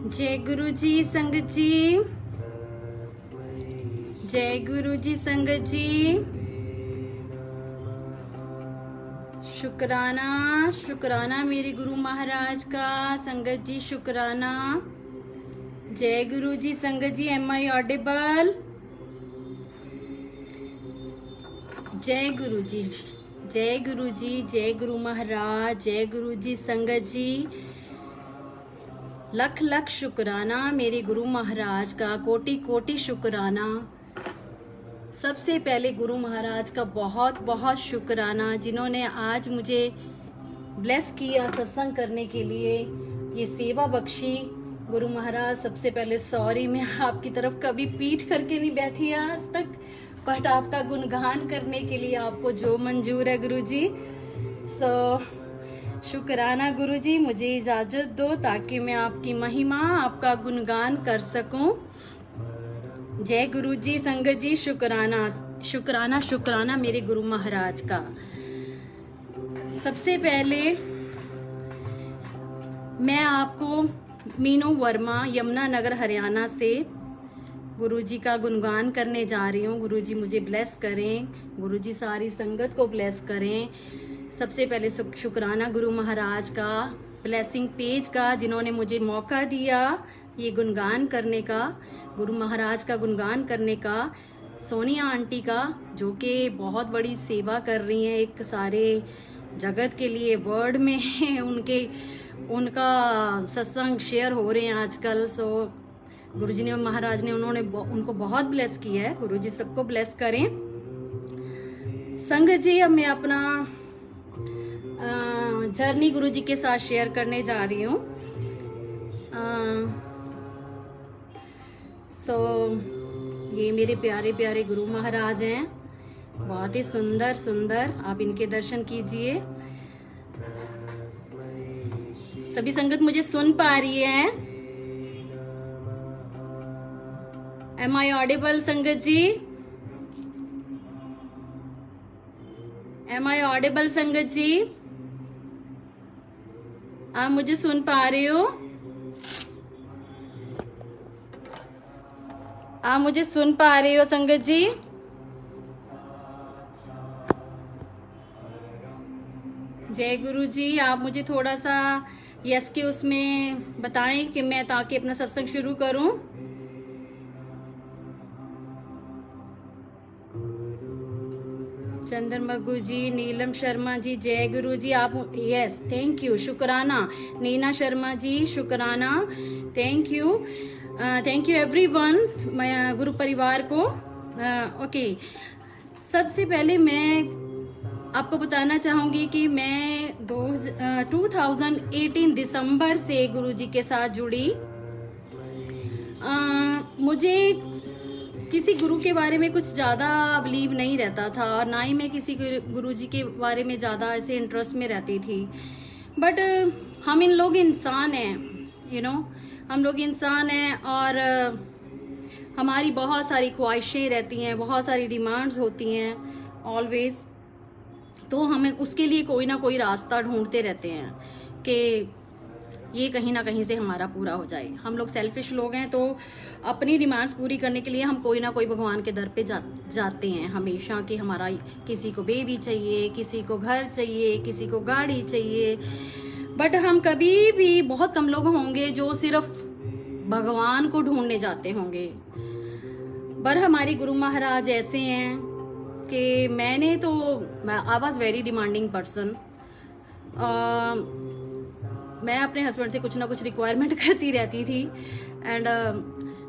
जय गुरु जी संगत जी, जय गुरु जी संगत जी। शुक्राना शुक्राना मेरे गुरु महाराज का। संगत जी शुक्राना। जय गुरु जी संगत जी। M I audible? जय गुरु जी, जय गुरु जी, जय गुरु महाराज, जय गुरु जी संगत जी। लख लख शुक्राना मेरे गुरु महाराज का, कोटि कोटि शुक्राना। सबसे पहले गुरु महाराज का बहुत बहुत शुक्राना जिन्होंने आज मुझे ब्लेस किया सत्संग करने के लिए, ये सेवा बख्शी। गुरु महाराज सबसे पहले सॉरी, मैं आपकी तरफ कभी पीठ करके नहीं बैठी आज तक, बट आपका गुणगान करने के लिए आपको जो मंजूर है गुरु जी। शुक्राना गुरु जी, मुझे इजाजत दो ताकि मैं आपकी महिमा, आपका गुणगान कर सकूं। जय गुरु जी संगत जी। शुक्राना शुक्राना शुक्राना मेरे गुरु महाराज का। सबसे पहले मैं आपको मीनू वर्मा, यमुना नगर हरियाणा से गुरु जी का गुणगान करने जा रही हूँ। गुरु जी मुझे ब्लेस करें, गुरु जी सारी संगत को ब्लेस करें। सबसे पहले शुक्राना गुरु महाराज का, ब्लेसिंग पेज का, जिन्होंने मुझे मौका दिया ये गुणगान करने का, गुरु महाराज का गुणगान करने का। सोनिया आंटी का, जो कि बहुत बड़ी सेवा कर रही हैं एक सारे जगत के लिए, वर्ल्ड में उनका सत्संग शेयर हो रहे हैं आजकल। सो गुरु जी ने, महाराज ने, उनको बहुत ब्लेस किया है। गुरु जी सबको ब्लेस करें। संगत जी, अब मैं अपना जर्नी गुरु जी के साथ शेयर करने जा रही हूँ। ये मेरे प्यारे प्यारे गुरु महाराज हैं, बहुत ही सुंदर सुंदर। आप इनके दर्शन कीजिए। सभी संगत मुझे सुन पा रही है? एम आई ऑडिबल संगत जी? एम आई ऑडिबल संगत जी? आप मुझे सुन पा रहे हो? आप मुझे सुन पा रहे हो संगत जी? जय गुरु जी। आप मुझे थोड़ा सा यस के उसमें बताएं कि मैं ताकि अपना सत्संग शुरू करूं। चंद्रमगु जी, नीलम शर्मा जी, जय गुरु जी। आप यस, थैंक यू, शुक्राना। नीना शर्मा जी, शुक्राना, thank you, thank you everyone, मैं गुरु परिवार को। ओके, सबसे पहले मैं आपको बताना चाहूंगी कि मैं 2018 दिसंबर से गुरु जी के साथ जुड़ी। मुझे किसी गुरु के बारे में कुछ ज़्यादा बिलीव नहीं रहता था, और ना ही मैं किसी गुरु जी के बारे में ज़्यादा ऐसे इंटरेस्ट में रहती थी। बट हम इन लोग इंसान हैं, यू नो, हम लोग इंसान हैं, और हमारी बहुत सारी ख्वाहिशें रहती हैं, बहुत सारी डिमांड्स होती हैं ऑलवेज। तो हमें उसके लिए कोई ना कोई रास्ता ढूंढते रहते हैं कि ये कहीं ना कहीं से हमारा पूरा हो जाए। हम लोग सेल्फिश लोग हैं, तो अपनी डिमांड्स पूरी करने के लिए हम कोई ना कोई भगवान के दर पे जाते हैं हमेशा, कि हमारा किसी को बेबी चाहिए, किसी को घर चाहिए, किसी को गाड़ी चाहिए। बट हम कभी भी, बहुत कम लोग होंगे जो सिर्फ भगवान को ढूंढने जाते होंगे। पर हमारे गुरु महाराज ऐसे हैं कि I was very demanding person. मैं अपने हस्बैंड से कुछ ना कुछ रिक्वायरमेंट करती रहती थी, एंड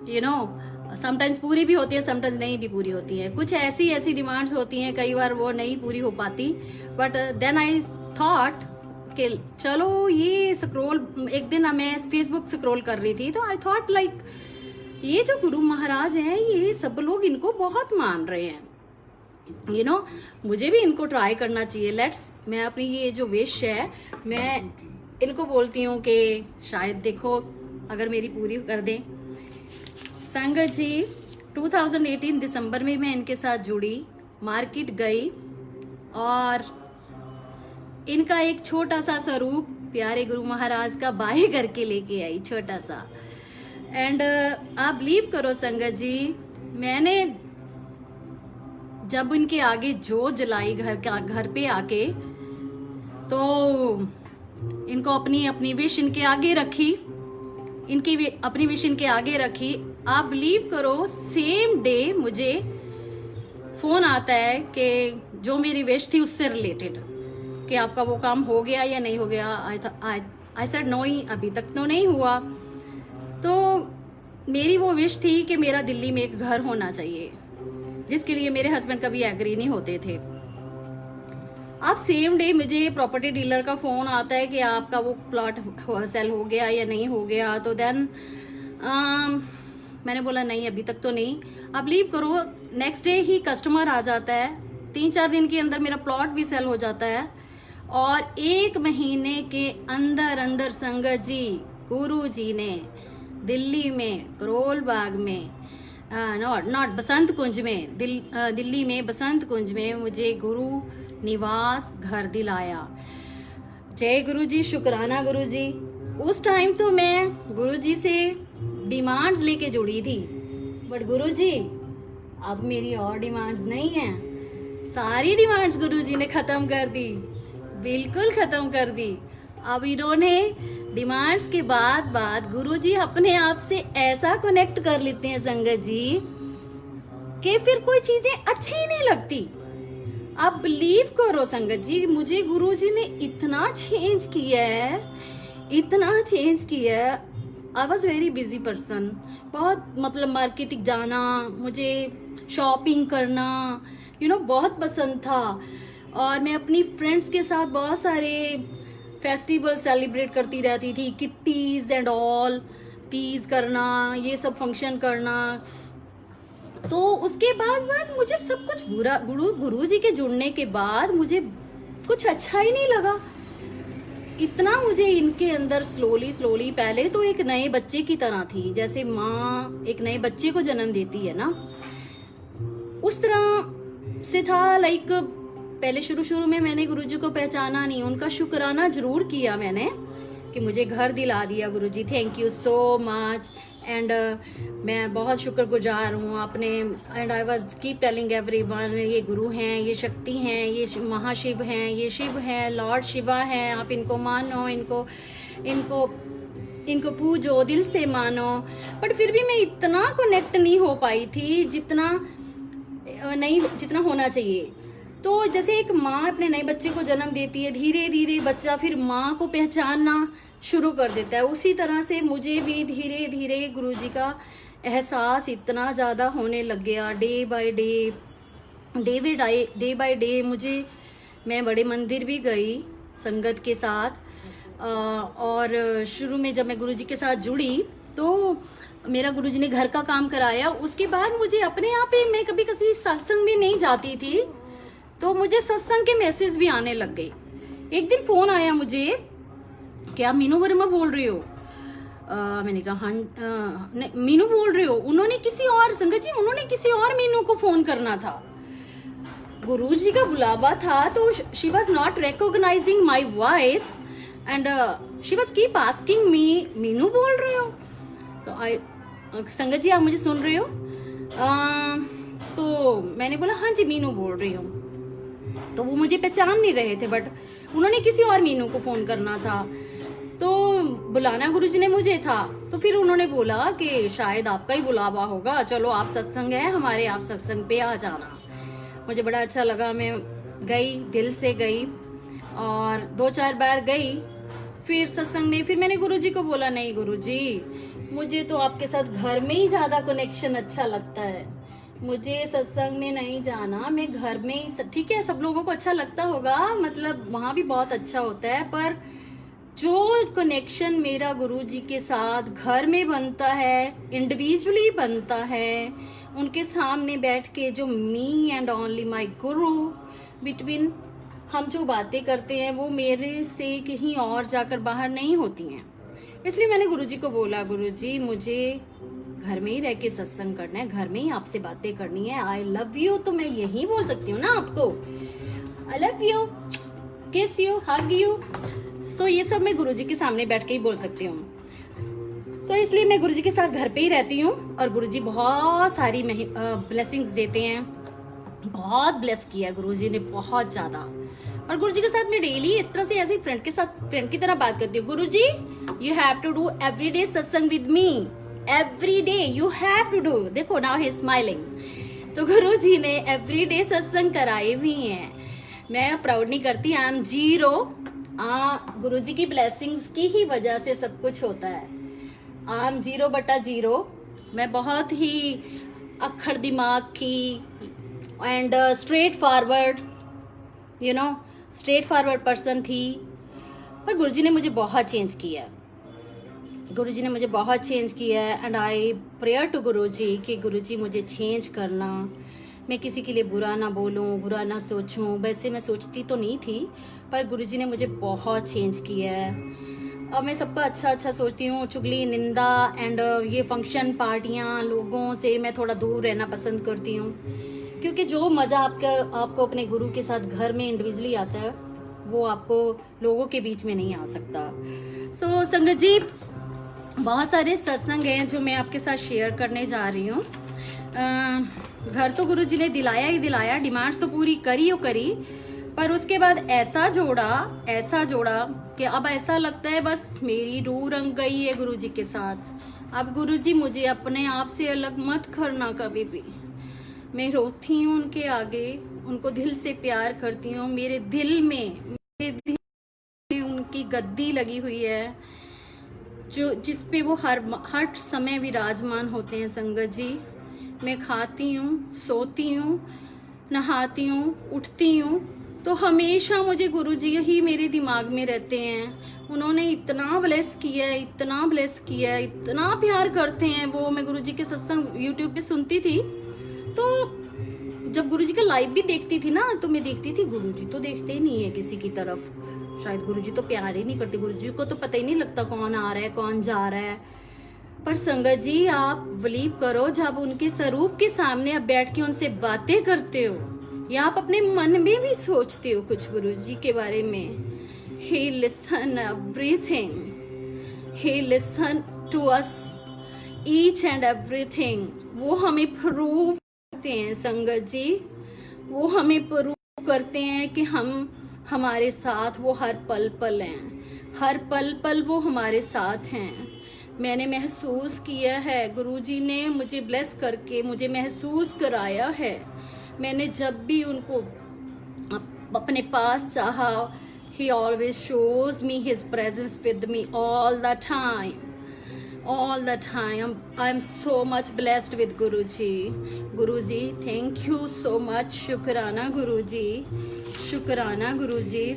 यू नो, समटाइम्स पूरी भी होती है, समटाइम्स नहीं भी पूरी होती है। कुछ ऐसी डिमांड्स होती हैं, कई बार वो नहीं पूरी हो पाती। बट देन आई थॉट कि चलो ये स्क्रॉल, एक दिन मैं फेसबुक स्क्रॉल कर रही थी, तो आई थॉट लाइक, ये जो गुरु महाराज हैं, ये सब लोग इनको बहुत मान रहे हैं, यू नो, मुझे भी इनको ट्राई करना चाहिए। मैं अपनी ये जो विश है, मैं इनको बोलती हूँ कि शायद देखो अगर मेरी पूरी कर दें। संगत जी, 2018 दिसंबर में मैं इनके साथ जुड़ी, मार्केट गई, और इनका एक छोटा सा स्वरूप प्यारे गुरु महाराज का बाय करके लेके आई, छोटा सा। एंड आप बिलीव करो संगत जी, मैंने जब इनके आगे जो जलाई घर पे आके, तो इनको अपनी विश इनके आगे रखी, अपनी विश इनके आगे रखी। आप बिलीव करो, सेम डे मुझे फोन आता है कि जो मेरी विश थी उससे रिलेटेड, कि आपका वो काम हो गया या नहीं हो गया। आई सेड नो, अभी तक तो नहीं हुआ। तो मेरी वो विश थी कि मेरा दिल्ली में एक घर होना चाहिए, जिसके लिए मेरे हस्बैंड कभी एग्री नहीं होते थे। अब सेम डे मुझे प्रॉपर्टी डीलर का फोन आता है कि आपका वो प्लॉट सेल हो गया या नहीं हो गया। तो देन मैंने बोला नहीं, अभी तक तो नहीं। आप बिलीव करो, नेक्स्ट डे ही कस्टमर आ जाता है, 3-4 दिन के अंदर मेरा प्लॉट भी सेल हो जाता है। और 1 महीने के अंदर संगत जी, गुरु जी ने दिल्ली में करोल बाग में, नॉट बसंत कुंज में, दिल्ली में बसंत कुंज में मुझे गुरु निवास घर दिलाया। जय गुरु जी, शुक्राना गुरु जी। उस टाइम तो मैं गुरु जी से डिमांड्स लेके जुड़ी थी, बट गुरु जी अब मेरी और डिमांड्स नहीं है। सारी डिमांड्स गुरु जी ने खत्म कर दी, बिल्कुल खत्म कर दी। अब इन्होंने डिमांड्स के बाद गुरुजी अपने आप से ऐसा कनेक्ट कर लेते हैं संगत जी कि फिर कोई चीजें अच्छी ही नहीं लगती। आप बिलीव करो संगत जी, मुझे गुरुजी ने इतना चेंज किया है, इतना चेंज किया है। I was very busy person, बहुत मतलब मार्केटिंग जाना, मुझे शॉपिंग करना बहुत पसंद था। और मैं अपनी फ्रेंड्स के साथ बहुत सारे फेस्टिवल सेलिब्रेट करती रहती थी, किट्टीज एंड ऑल, तीज करना, ये सब फंक्शन करना। तो उसके बाद मुझे सब कुछ बुरा, गुरु जी के जुड़ने के बाद मुझे कुछ अच्छा ही नहीं लगा। इतना मुझे इनके अंदर स्लोली पहले तो एक नए बच्चे की तरह थी, जैसे माँ एक नए बच्चे को जन्म देती है ना, उस तरह से था। लाइक पहले शुरू में मैंने गुरुजी को पहचाना नहीं, उनका शुक्राना जरूर किया मैंने कि मुझे घर दिला दिया Guruji, thank you so much. And मैं बहुत शुक्रगुजार हूँ अपने। And I was keep telling everyone, ये गुरु हैं, ये शक्ति हैं, ये महाशिव हैं, ये शिव हैं, लॉर्ड शिवा हैं, आप इनको मानो, इनको पूजो, दिल से मानो। बट फिर भी मैं इतना कनेक्ट नहीं हो पाई थी जितना होना चाहिए। तो जैसे एक माँ अपने नए बच्चे को जन्म देती है, धीरे धीरे बच्चा फिर माँ को पहचानना शुरू कर देता है, उसी तरह से मुझे भी धीरे धीरे गुरुजी का एहसास इतना ज़्यादा होने लग गया। डे बाय डे मैं बड़े मंदिर भी गई संगत के साथ। और शुरू में जब मैं गुरुजी के साथ जुड़ी तो मेरा गुरुजी ने घर का काम कराया। उसके बाद मुझे अपने आप ही, मैं कभी किसी सत्संग में नहीं जाती थी, तो मुझे सत्संग के मैसेज भी आने लग गए। एक दिन फोन आया मुझे कि आप मीनू वर्मा बोल रहे हो। मैंने कहा हाँ, मीनू बोल रहे हो। उन्होंने किसी और, संगत जी उन्होंने किसी और मीनू को फोन करना था, गुरुजी का बुलावा था। तो she was not recognising my voice and she was keep asking me, Meenu बोल रहे हो। तो संगत जी आप मुझे सुन रहे हो? तो मैंने बोला हाँ जी मीनू बोल रही हूँ। तो वो मुझे पहचान नहीं रहे थे, बट उन्होंने किसी और मीनू को फोन करना था। तो बुलाना गुरुजी ने मुझे था। तो फिर उन्होंने बोला कि शायद आपका ही बुलावा होगा, चलो आप सत्संग है हमारे, आप सत्संग पे आ जाना। मुझे बड़ा अच्छा लगा, मैं गई, दिल से गई और 2-4 बार गई। फिर सत्संग में फिर मैंने गुरुजी को बोला, नहीं गुरुजी मुझे तो आपके साथ घर में ही ज्यादा कनेक्शन अच्छा लगता है, मुझे सत्संग में नहीं जाना, मैं घर में ही। ठीक है, सब लोगों को अच्छा लगता होगा, मतलब वहां भी बहुत अच्छा होता है, पर जो कनेक्शन मेरा गुरुजी के साथ घर में बनता है, इंडिविजुअली बनता है, उनके सामने बैठ के जो me and only my Guru between हम जो बातें करते हैं, वो मेरे से कहीं और जाकर बाहर नहीं होती हैं। इसलिए मैंने गुरुजी को बोला, गुरुजी मुझे घर में ही रह के सत्संग करना है, घर में ही आपसे बातें करनी है। आई लव यू, तो मैं यही बोल सकती हूँ ना आपको, आई लव यू, किस यू, हग यू। सो ये सब मैं गुरुजी के सामने बैठ के ही बोल सकती हूँ। तो इसलिए मैं गुरुजी के साथ घर पे ही रहती हूँ और गुरुजी बहुत सारी ब्लेसिंग्स देते हैं। बहुत ब्लेस किया गुरुजी ने, बहुत ज्यादा। और गुरुजी के साथ मैं डेली इस तरह से ऐसे फ्रेंड की तरह बात करती हूँ। Guruji you have to do everyday satsang with me, everyday you have to do. देखो नाउ ही इज स्माइलिंग। तो गुरुजी ने एवरीडे सत्संग कराए भी हैं। मैं प्राउड नहीं करती, आई एम जीरो। गुरुजी की ब्लेसिंग्स की ही वजह से सब कुछ होता है। I am 0/0। मैं बहुत ही अक्खड़ दिमाग की एंड स्ट्रेट फॉरवर्ड पर्सन थी, पर गुरुजी ने मुझे बहुत चेंज किया। गुरुजी ने मुझे बहुत चेंज किया एंड आई प्रेयर टू गुरुजी कि गुरुजी मुझे चेंज करना। मैं किसी के लिए बुरा ना बोलूं, बुरा ना सोचूं। वैसे मैं सोचती तो नहीं थी, पर गुरुजी ने मुझे बहुत चेंज किया है। अब मैं सबका अच्छा सोचती हूँ। चुगली, निंदा एंड ये फंक्शन पार्टियाँ, लोगों से मैं थोड़ा दूर रहना पसंद करती हूँ, क्योंकि जो मज़ा आपको अपने गुरु के साथ घर में इंडिविजुअली आता है, वो आपको लोगों के बीच में नहीं आ सकता। सो संगत जी, बहुत सारे सत्संग हैं जो मैं आपके साथ शेयर करने जा रही हूँ। घर तो गुरुजी ने दिलाया ही दिलाया, डिमांड्स तो पूरी करी, पर उसके बाद ऐसा जोड़ा कि अब ऐसा लगता है बस मेरी रूह रंग गई है गुरुजी के साथ। अब गुरुजी मुझे अपने आप से अलग मत करना कभी भी। मैं रोती हूँ उनके आगे, उनको दिल से प्यार करती हूँ। मेरे दिल में उनकी गद्दी लगी हुई है, जो जिस पे वो हर समय विराजमान होते हैं। संगत जी, मैं खाती हूँ, सोती हूँ, नहाती हूँ, उठती हूँ, तो हमेशा मुझे गुरुजी ही मेरे दिमाग में रहते हैं। उन्होंने इतना ब्लेस किया है, इतना प्यार करते हैं वो। मैं गुरुजी के सत्संग यूट्यूब पे सुनती थी, तो जब गुरुजी का लाइव भी देखती थी ना, तो मैं देखती थी गुरुजी तो देखते ही नहीं है किसी की तरफ। शायद गुरुजी तो प्यार ही नहीं करते, गुरुजी को तो पता ही नहीं लगता कौन आ रहा है कौन जा रहा है। पर संगत जी, आप बिलीव करो, जब उनके स्वरूप के सामने आप बैठ के उनसे बातें करते हो, या आप अपने मन में भी सोचते हो कुछ गुरुजी के बारे में, he listen everything, he listen to us each and everything. वो हमें प्रूव करते हैं संगत जी, वो हमें प्रूव करते हैं कि हमारे साथ वो हर पल हैं, हर पल वो हमारे साथ हैं। मैंने महसूस किया है, गुरुजी ने मुझे ब्लेस करके मुझे महसूस कराया है। मैंने जब भी उनको अपने पास चाहा, he always shows me his presence with me all the time. I am so much blessed with Guruji. Guruji, thank you so much. शुक्राना गुरुजी, शुक्राना गुरुजी।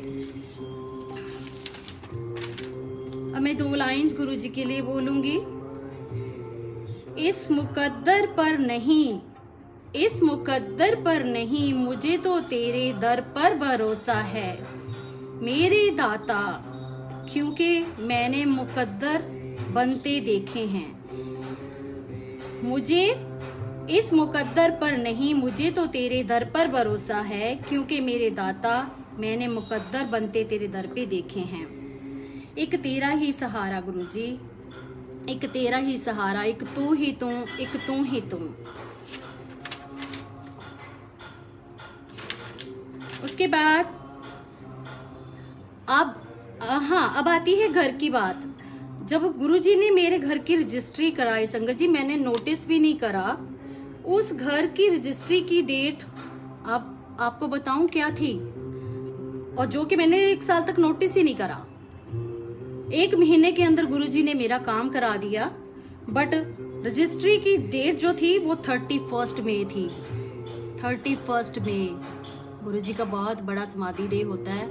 अब मैं 2 लाइन्स गुरुजी के लिए बोलूंगी। इस मुकद्दर पर नहीं, मुझे तो तेरे दर पर भरोसा है मेरे दाता, क्योंकि मैंने मुकद्दर बनते देखे हैं। इस मुकद्दर पर नहीं, मुझे तो तेरे दर पर भरोसा है, क्योंकि मेरे दाता मैंने मुकद्दर बनते तेरे दर पे देखे हैं। एक तेरा ही सहारा गुरुजी, एक तेरा ही सहारा, एक तू ही तू, एक तू ही तू। उसके बाद अब आती है घर की बात। जब गुरुजी ने मेरे घर की रजिस्ट्री कराई संगत जी, मैंने नोटिस भी नहीं करा। उस घर की रजिस्ट्री की डेट आपको बताऊं क्या थी, और जो कि मैंने 1 साल तक नोटिस ही नहीं करा। 1 महीने के अंदर गुरुजी ने मेरा काम करा दिया, बट रजिस्ट्री की डेट जो थी वो 31 मई थी। 31 मई गुरुजी का बहुत बड़ा समाधि डे होता है।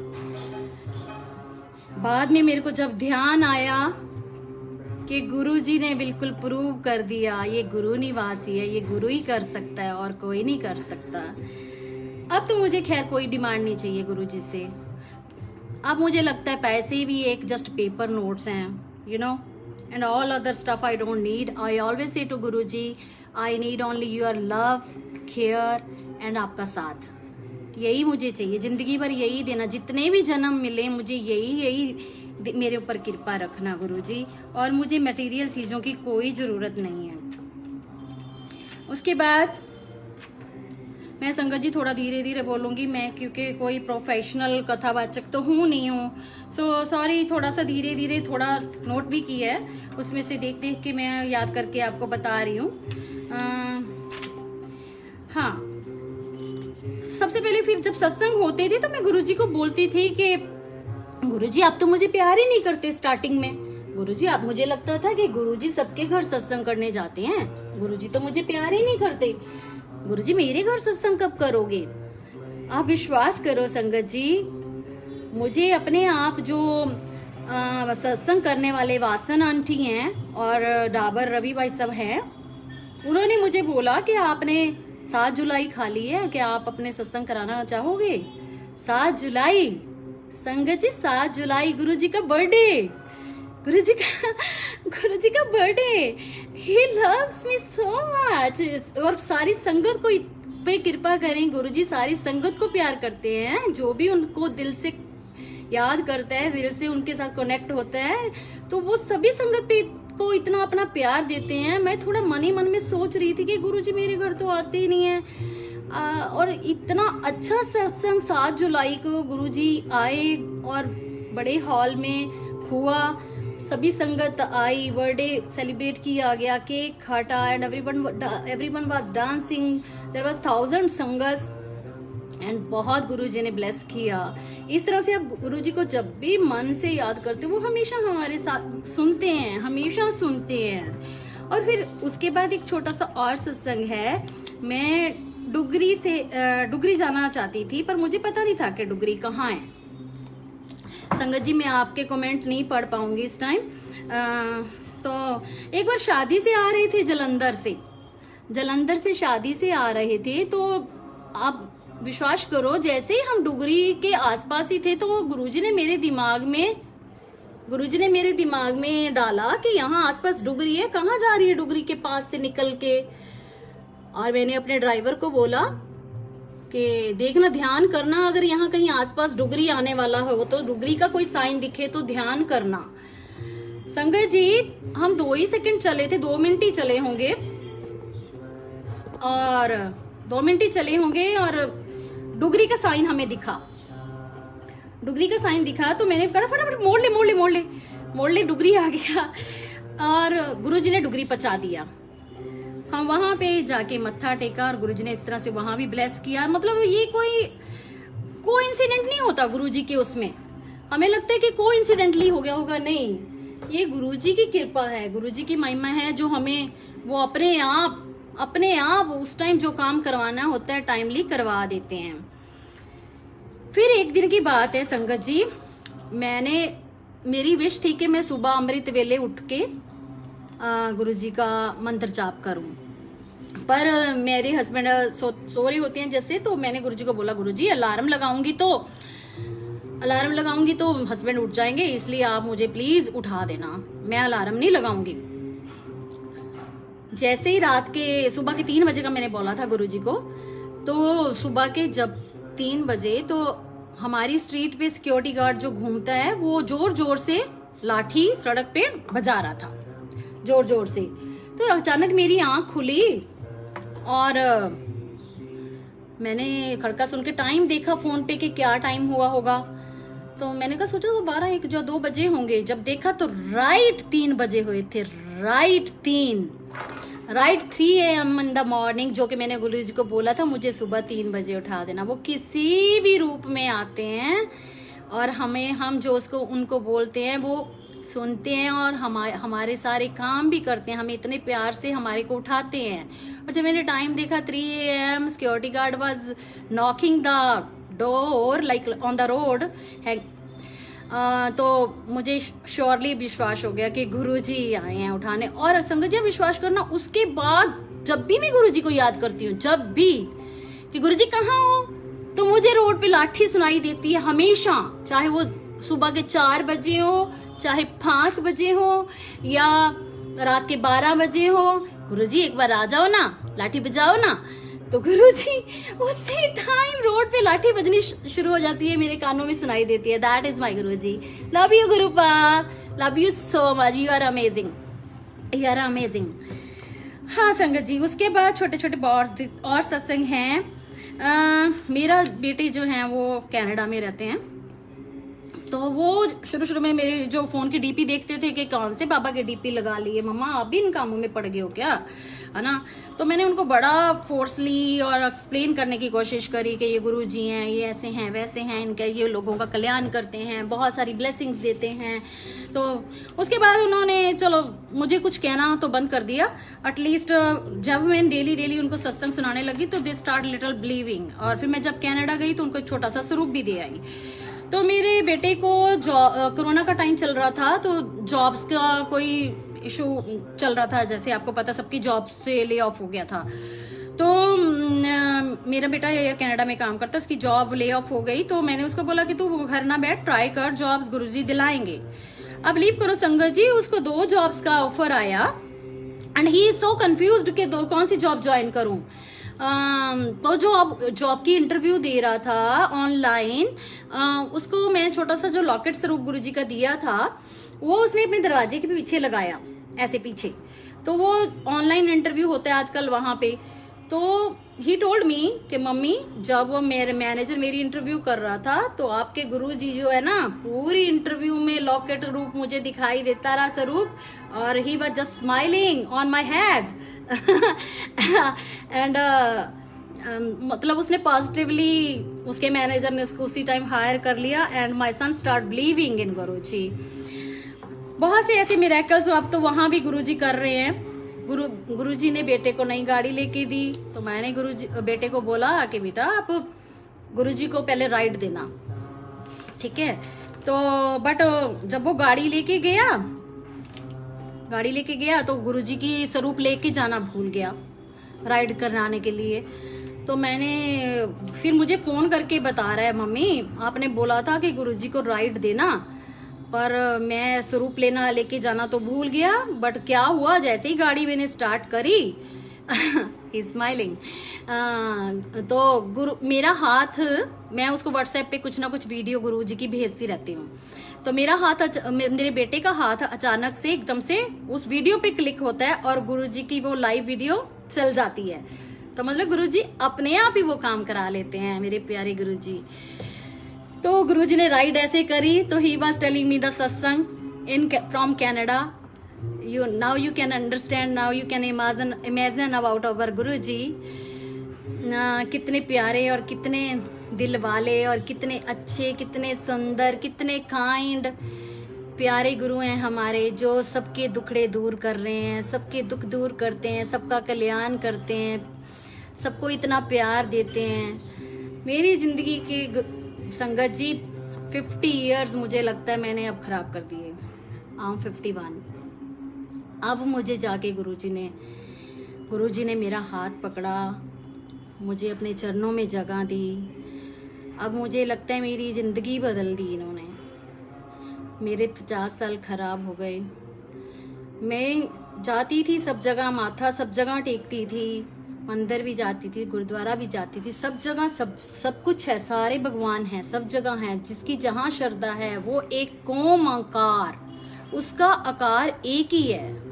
बाद में मेरे को जब ध्यान आया कि गुरुजी ने बिल्कुल प्रूव कर दिया, ये गुरु निवासी है, ये गुरु ही कर सकता है और कोई नहीं कर सकता। अब तो मुझे खैर कोई डिमांड नहीं चाहिए गुरुजी से। अब मुझे लगता है पैसे भी एक जस्ट पेपर नोट्स हैं, you know, and all other stuff I don't need. I always say to Guruji, I need only your love, care and आपका साथ। यही मुझे चाहिए, जिंदगी भर यही देना। जितने भी जन्म मिले मुझे यही मेरे ऊपर कृपा रखना गुरुजी, और मुझे मटेरियल चीज़ों की कोई ज़रूरत नहीं है। उसके बाद मैं संगत जी थोड़ा धीरे धीरे बोलूँगी मैं, क्योंकि कोई प्रोफेशनल कथावाचक तो हूँ नहीं हूँ, सो सॉरी, थोड़ा सा धीरे धीरे थोड़ा नोट भी किया है, उसमें से देख देख के मैं याद करके आपको बता रही हूँ। हाँ, सबसे पहले फिर जब सत्संग होते थे तो मैं गुरुजी को बोलती थी कि गुरुजी आप तो मुझे प्यार ही नहीं करते स्टार्टिंग में। गुरुजी आप, मुझे लगता था कि गुरुजी सबके घर सत्संग करने जाते हैं, गुरुजी तो मुझे प्यार ही नहीं करते। गुरुजी मेरे घर सत्संग कब करोगे? आप विश्वास करो संगत जी, मुझे अपने आप जो सत्संग करने वाले वासन आंटी हैं और डाबर रवि भाई सब हैं, उन्होंने मुझे बोला कि आपने 7 जुलाई खाली है, क्या आप अपने सत्संग कराना चाहोगे? 7 जुलाई संगत जी, 7 जुलाई गुरुजी का बर्थडे, गुरुजी का birthday. He loves me so much. और सारी संगत को पे कृपा करें गुरुजी, सारी संगत को प्यार करते हैं, जो भी उनको दिल से याद करता है, दिल से उनके साथ कनेक्ट होता है, तो वो सभी संगत पे को इतना अपना प्यार देते हैं। मैं थोड़ा मन ही मन में सोच रही थी कि गुरुजी मेरे घर तो आते ही नहीं है, और इतना अच्छा सत्संग 7 जुलाई को गुरुजी आए और बड़े हॉल में हुआ, सभी संगत आई, बर्थडे सेलिब्रेट किया गया, केक काटा and everyone was dancing, there was 1000 sangat and बहुत गुरुजी ने ब्लेस किया। इस तरह से आप गुरुजी को जब भी मन से याद करते हो, वो हमेशा हमारे साथ सुनते हैं, हमेशा सुनते हैं। और फिर उसके बाद एक छोटा सा और सत्संग है, मैं डुगरी जाना चाहती थी, पर मुझे पता नहीं था कि डुगरी कहाँ है। संगत जी मैं आपके कमेंट नहीं पढ़ पाऊंगी इस टाइम। तो एक बार शादी से आ रहे थे, जलंधर से शादी से आ रहे थे, तो आप विश्वास करो जैसे ही हम डुगरी के आसपास ही थे तो गुरुजी ने मेरे दिमाग में डाला कि यहाँ आसपास डुगरी है, कहाँ जा रही है डुगरी के पास से निकल के। और मैंने अपने ड्राइवर को बोला कि देखना, ध्यान करना, अगर यहाँ कहीं आसपास डुगरी आने वाला हो तो डुगरी का कोई साइन दिखे तो ध्यान करना। संगत जी हम 2 ही सेकंड चले थे, 2 मिनट ही चले होंगे, और 2 मिनट ही चले होंगे और डुगरी का साइन हमें दिखा। तो मैंने कहा फटाफट मोड़ ले, डुगरी आ गया, और गुरुजी ने डुगरी पचा दिया। हम वहां पे जाके मत्था टेका और गुरुजी ने इस तरह से वहां भी ब्लेस किया। मतलब ये कोई इंसिडेंट नहीं होता गुरुजी के उसमें, हमें लगता है कि कोई इंसिडेंटली हो गया होगा, नहीं, ये गुरुजी की कृपा है, गुरुजी की महिमा है, जो हमें वो अपने आप उस टाइम जो काम करवाना होता है टाइमली करवा देते हैं। फिर एक दिन की बात है संगत जी, मेरी विश थी कि मैं सुबह अमृत वेले उठ के गुरुजी का मंत्र जाप करूं, पर मेरे हस्बैंड सो रही होती हैं जैसे, तो मैंने गुरुजी को बोला गुरुजी अलार्म लगाऊंगी तो हस्बैंड उठ जाएंगे, इसलिए आप मुझे प्लीज उठा देना, मैं अलार्म नहीं लगाऊंगी। जैसे ही सुबह के 3 बजे का मैंने बोला था गुरुजी को, तो सुबह के जब 3 बजे तो हमारी स्ट्रीट पे सिक्योरिटी गार्ड जो घूमता है वो जोर जोर से लाठी सड़क पे बजा रहा था, जोर जोर से। तो अचानक मेरी आंख खुली और मैंने खड़का सुन के टाइम देखा फोन पे कि क्या टाइम हुआ होगा, तो मैंने कहा सोचा तो 12, 1 या 2 बजे होंगे। जब देखा तो राइट 3 बजे हुए थे, right 3 AM in the morning, जो कि मैंने गुरुजी को बोला था मुझे सुबह 3 बजे उठा देना। वो किसी भी रूप में आते हैं और हम जो उनको बोलते हैं वो सुनते हैं और हमारे सारे काम भी करते हैं, हमें इतने प्यार से हमारे को उठाते हैं। और जब मैंने टाइम देखा 3 AM, security guard was knocking the door like on the road, तो मुझे श्योरली विश्वास हो गया कि गुरुजी आए हैं उठाने। और संगत जी विश्वास करना, उसके बाद जब भी मैं गुरुजी को याद करती हूँ, जब भी कि गुरुजी कहाँ हो, तो मुझे रोड पे लाठी सुनाई देती है हमेशा, चाहे वो सुबह के 4 बजे हो, चाहे 5 बजे हो या रात के 12 बजे हो। गुरुजी एक बार आ जाओ ना, लाठी बजाओ ना। तो गुरुजी उसी टाइम रोड पे लाठी बजनी शुरू हो जाती है, मेरे कानों में सुनाई देती है, that is my Guruji. Love you Gurupa, love you so much, you are amazing, you are amazing. हाँ संगत जी, उसके बाद छोटे छोटे और सत्संग हैं। मेरा बेटे जो हैं वो कनाडा में रहते हैं, तो वो शुरू में मेरे जो फोन की डीपी देखते थे कि कौन से बाबा के डीपी लगा लिए मम्मा, आप भी इन कामों में पड़ गए हो क्या, है ना। तो मैंने उनको बड़ा फोर्सली और एक्सप्लेन करने की कोशिश करी कि ये गुरुजी हैं, ये ऐसे हैं वैसे हैं, इनका ये लोगों का कल्याण करते हैं, बहुत सारी ब्लेसिंग्स देते हैं। तो उसके बाद उन्होंने चलो मुझे कुछ कहना तो बंद कर दिया। एटलीस्ट जब मैं डेली उनको सत्संग सुनाने लगी तो दे स्टार्ट लिटिल बिलीविंग। और फिर मैं जब कनाडा गई तो उनको एक छोटा सा स्वरूप भी दे आई। तो मेरे बेटे को कोरोना का टाइम चल रहा था, तो जॉब्स का कोई इशू चल रहा था, जैसे आपको पता सबकी जॉब से ले ऑफ हो गया था। तो मेरा बेटा कनाडा में काम करता है, उसकी जॉब ले ऑफ हो गई। तो मैंने उसको बोला कि तू घर ना बैठ, ट्राई कर, जॉब्स गुरुजी दिलाएंगे। अब लीव करो संगत जी, उसको 2 जॉब्स का ऑफर आया and he is so confused कि कौन सी जॉब ज्वाइन करूं। तो जो जॉब की इंटरव्यू दे रहा था ऑनलाइन, उसको मैं छोटा सा जो लॉकेट स्वरूप गुरुजी का दिया था वो उसने अपने दरवाजे के पीछे लगाया, ऐसे पीछे। तो वो ऑनलाइन इंटरव्यू होता है आजकल वहां पे। तो ही टोल्ड मी कि मम्मी, जब मेरे मैनेजर मेरी इंटरव्यू कर रहा था तो आपके गुरुजी जो है ना, पूरी इंटरव्यू में लॉकेट रूप मुझे दिखाई देता रहा स्वरूप, और he was just smiling on my head and मतलब उसने पॉजिटिवली, उसके मैनेजर ने उसको उसी टाइम हायर कर लिया and my son start believing in Guruji. बहुत से ऐसे मिरेकल्स अब तो वहां भी गुरुजी कर रहे हैं। गुरुजी ने बेटे को नई गाड़ी लेके दी, तो मैंने बेटे को बोला कि बेटा आप गुरुजी को पहले राइड देना, ठीक है। तो बट जब वो गाड़ी लेके गया तो गुरुजी की स्वरूप लेके जाना भूल गया राइड कराने के लिए। तो मैंने फिर मुझे फोन करके बता रहा है, मम्मी आपने बोला था कि गुरुजी को राइड देना, पर मैं स्वरूप लेके जाना तो भूल गया। बट क्या हुआ, जैसे ही गाड़ी मैंने स्टार्ट करी स्माइलिंग, तो मेरा हाथ, मैं उसको व्हाट्सएप पे कुछ ना कुछ वीडियो गुरुजी की भेजती रहती हूँ। तो मेरा हाथ, मेरे बेटे का हाथ अचानक से एकदम से उस वीडियो पे क्लिक होता है और गुरुजी की वो लाइव वीडियो चल जाती है। तो मतलब गुरुजी अपने आप ही वो काम करा लेते हैं, मेरे प्यारे गुरुजी। तो गुरुजी ने राइड ऐसे करी, तो he was telling me the satsang in from Canada. Now you can understand, now you can imagine about our Guruji. कितने प्यारे और कितने दिल वाले और कितने अच्छे, कितने सुंदर, कितने काइंड प्यारे गुरु हैं हमारे, जो सबके दुखड़े दूर कर रहे हैं, सबके दुख दूर करते हैं, सबका कल्याण करते हैं, सबको इतना प्यार देते हैं। मेरी जिंदगी की संगत जी 50 इयर्स मुझे लगता है मैंने अब खराब कर दिए। I am 51। अब मुझे जाके गुरुजी ने मेरा हाथ पकड़ा, मुझे अपने चरणों में जगह दी। अब मुझे लगता है मेरी जिंदगी बदल दी इन्होंने। मेरे 50 साल खराब हो गए। मैं जाती थी सब जगह, माथा सब जगह टेकती थी, मंदिर भी जाती थी, गुरुद्वारा भी जाती थी, सब जगह सब कुछ है, सारे भगवान हैं, सब जगह हैं। जिसकी जहाँ श्रद्धा है वो एक कोम आकार, उसका आकार एक ही है।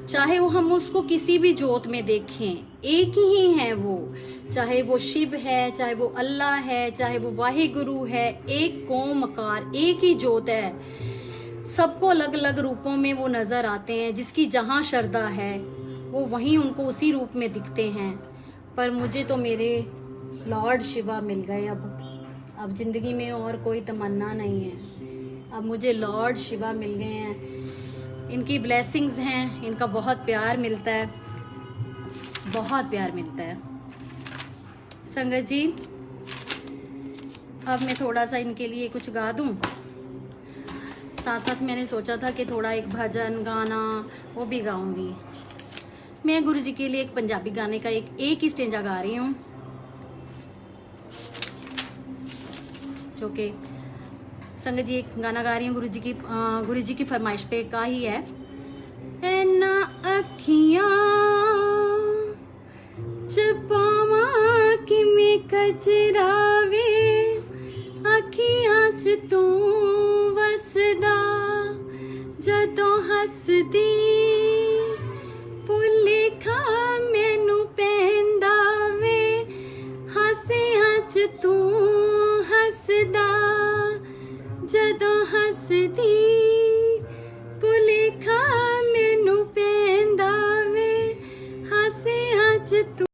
चाहे वो हम उसको किसी भी जोत में देखें, एक ही है वो। चाहे वो शिव है, चाहे वो अल्लाह है, चाहे वो वाहिगुरु है, एक कोम आकार, एक ही जोत है। सबको अलग अलग रूपों में वो नजर आते हैं। जिसकी जहाँ श्रद्धा है वो वहीं उनको उसी रूप में दिखते हैं। पर मुझे तो मेरे लॉर्ड शिवा मिल गए। अब जिंदगी में और कोई तमन्ना नहीं है। अब मुझे लॉर्ड शिवा मिल गए हैं। इनकी ब्लेसिंग्स हैं, इनका बहुत प्यार मिलता है, बहुत प्यार मिलता है। संगत जी, अब मैं थोड़ा सा इनके लिए कुछ गा दूं। साथ साथ मैंने सोचा था कि थोड़ा एक भजन गाना वो भी गाऊंगी। मैं गुरुजी के लिए एक पंजाबी गाने का एक ही स्टेंजा गा रही हूँ, जो कि संगत जी एक गाना गा रही हूँ गुरुजी की फरमाइश पे का ही है।